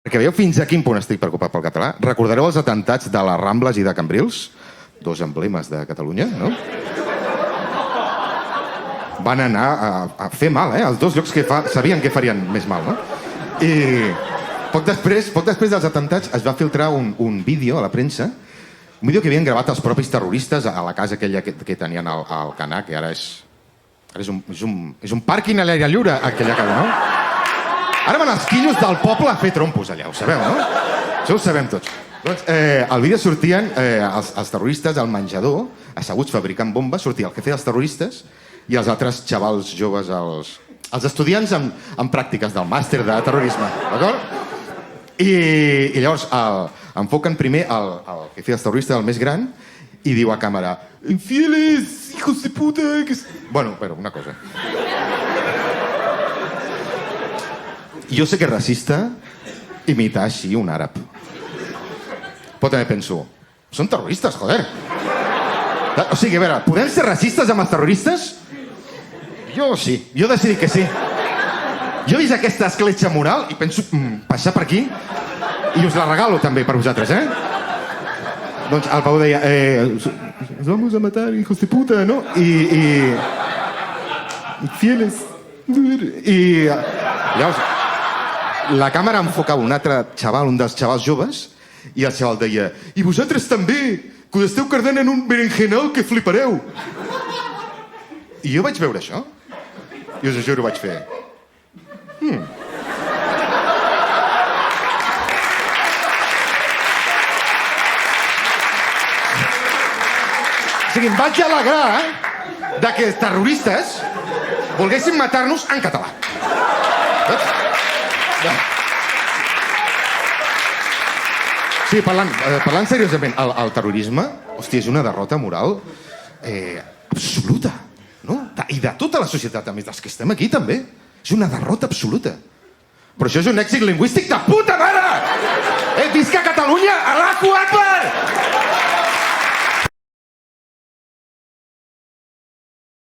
Perquè veieu fins a quin punt estic preocupat pel català. Recordareu els atemptats de les Rambles i de Cambrils? Dos emblemes de Catalunya, no? Van anar a fer mal, Els dos llocs que sabien que farien més mal, no? I poc després dels atemptats es va filtrar un vídeo a la premsa, un vídeo que havien gravat els propis terroristes a la casa aquella que tenien al Canà, que ara és un pàrquing a l'aire lliure, aquella casa, no? Ara van els quillos del poble a fer trompos allà, ho sabeu, no? Això ho sabem tots. Doncs, al vídeo sortien els terroristes al menjador, asseguts fabricant bombes, sortia el jefe dels terroristes i els altres xavals joves, els estudiants en pràctiques del màster de terrorisme, d'acord? I llavors enfoquen primer el jefe dels terroristes, el més gran, i diu a càmera: "Infieles, hijos de puta..." Bueno, però una cosa. Jo sé que és racista imitar així un àrab. Però també penso, són terroristes, joder. O sigui, a veure, podem ser racistes amb els terroristes? Jo sí, jo he decidit que sí. Jo he vist aquesta escletxa moral i penso passar per aquí i us la regalo també per vosaltres, Doncs el Pau deia, "Nos vamos a matar, hijos de puta", no? I fieles. I llavors la càmera enfocava un altre xaval, un dels xavals joves, i el xaval deia: "I vosaltres també, que us esteu cardant en un berenjenal que flipareu." I jo vaig veure això, i us juro, vaig fer... O sigui, em vaig alegrar de que els terroristes volguessin matar-nos en català. Sí, parlant seriosament, el terrorisme, hòstia, és una derrota moral absoluta, no? I de tota la societat, a més dels que estem aquí, també. És una derrota absoluta. Però això és un èxit lingüístic de puta mare! Visca Catalunya! Allahu Akbar!